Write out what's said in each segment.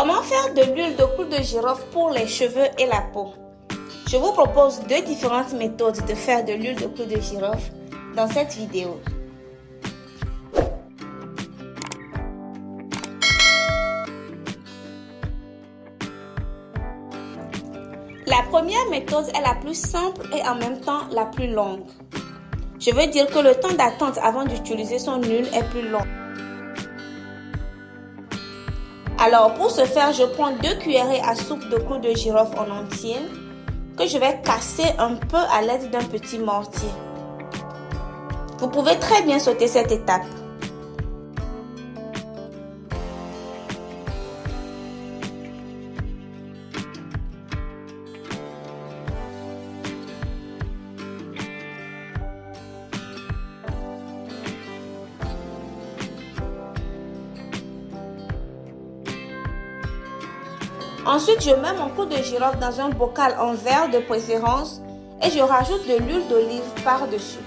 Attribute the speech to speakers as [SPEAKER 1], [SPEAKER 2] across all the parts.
[SPEAKER 1] Comment faire de l'huile de clou de girofle pour les cheveux et la peau? Je vous propose deux différentes méthodes de faire de l'huile de clou de girofle dans cette vidéo. La première méthode est la plus simple et en même temps la plus longue. Je veux dire que le temps d'attente avant d'utiliser son huile est plus long. Alors pour ce faire, je prends 2 cuillerées à soupe de clou de girofle en entier que je vais casser un peu à l'aide d'un petit mortier. Vous pouvez très bien sauter cette étape. Ensuite, je mets mon clou de girofle dans un bocal en verre de préférence et je rajoute de l'huile d'olive par-dessus.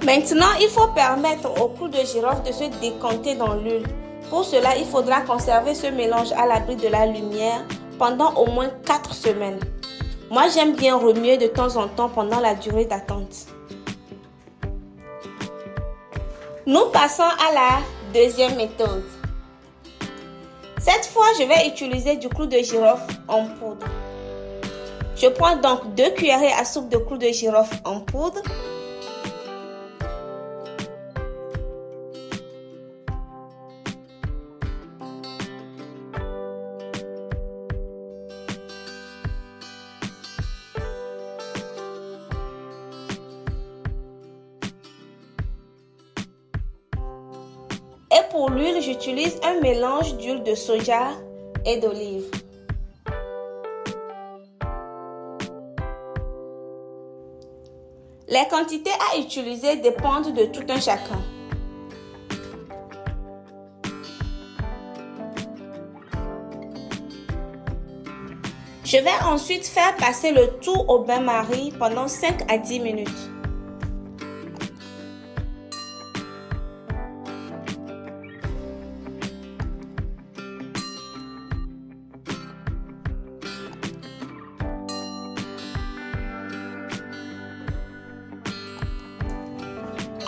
[SPEAKER 1] Maintenant, il faut permettre au clou de girofle de se décanter dans l'huile. Pour cela, il faudra conserver ce mélange à l'abri de la lumière pendant au moins 4 semaines. Moi, j'aime bien remuer de temps en temps pendant la durée d'attente. Nous passons à la deuxième méthode. Cette fois, je vais utiliser du clou de girofle en poudre. Je prends donc 2 cuillerées à soupe de clou de girofle en poudre. Et pour l'huile, j'utilise un mélange d'huile de soja et d'olive. Les quantités à utiliser dépendent de tout un chacun. Je vais ensuite faire passer le tout au bain-marie pendant 5 à 10 minutes.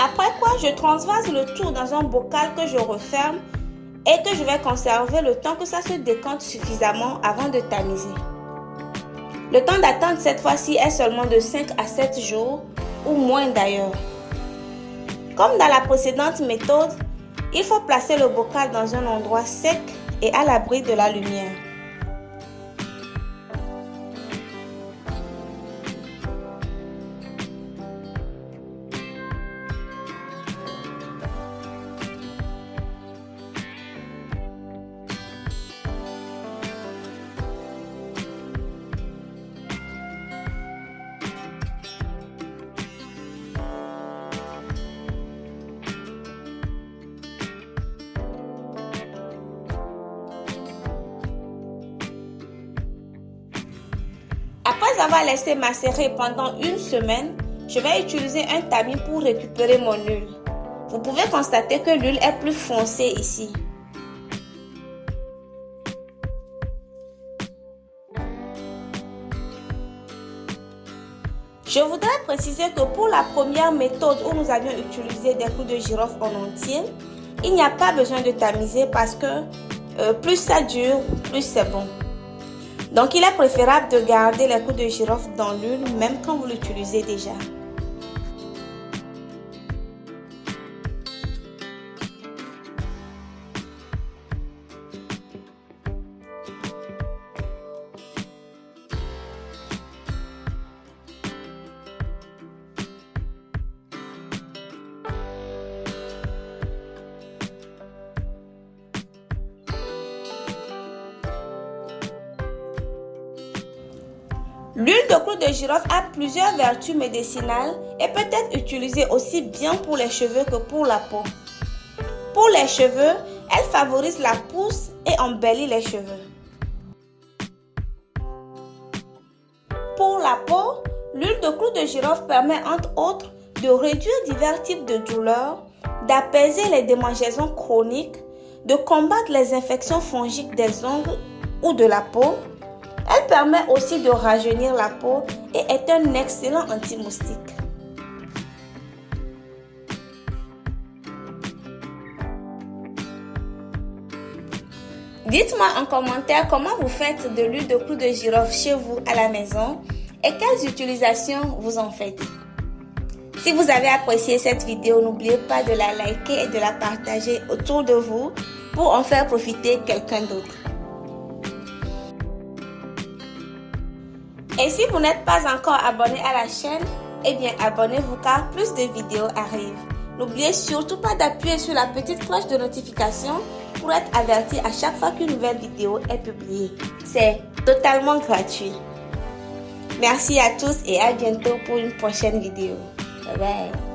[SPEAKER 1] Après quoi, je transvase le tout dans un bocal que je referme et que je vais conserver le temps que ça se décante suffisamment avant de tamiser. Le temps d'attente cette fois-ci est seulement de 5 à 7 jours ou moins d'ailleurs. Comme dans la précédente méthode, il faut placer le bocal dans un endroit sec et à l'abri de la lumière. Après avoir laissé macérer pendant une semaine, je vais utiliser un tamis pour récupérer mon huile. Vous pouvez constater que l'huile est plus foncée ici. Je voudrais préciser que pour la première méthode où nous avions utilisé des clous de girofle en entier, il n'y a pas besoin de tamiser parce que plus ça dure, plus c'est bon. Donc il est préférable de garder les clous de girofle dans l'huile même quand vous l'utilisez déjà. L'huile de clou de girofle a plusieurs vertus médicinales et peut être utilisée aussi bien pour les cheveux que pour la peau. Pour les cheveux, elle favorise la pousse et embellit les cheveux. Pour la peau, l'huile de clou de girofle permet entre autres de réduire divers types de douleurs, d'apaiser les démangeaisons chroniques, de combattre les infections fongiques des ongles ou de la peau. Elle permet aussi de rajeunir la peau et est un excellent anti-moustique. Dites-moi en commentaire comment vous faites de l'huile de clou de girofle chez vous à la maison et quelles utilisations vous en faites. Si vous avez apprécié cette vidéo, n'oubliez pas de la liker et de la partager autour de vous pour en faire profiter quelqu'un d'autre. Et si vous n'êtes pas encore abonné à la chaîne, eh bien abonnez-vous car plus de vidéos arrivent. N'oubliez surtout pas d'appuyer sur la petite cloche de notification pour être averti à chaque fois qu'une nouvelle vidéo est publiée. C'est totalement gratuit. Merci à tous et à bientôt pour une prochaine vidéo. Bye bye.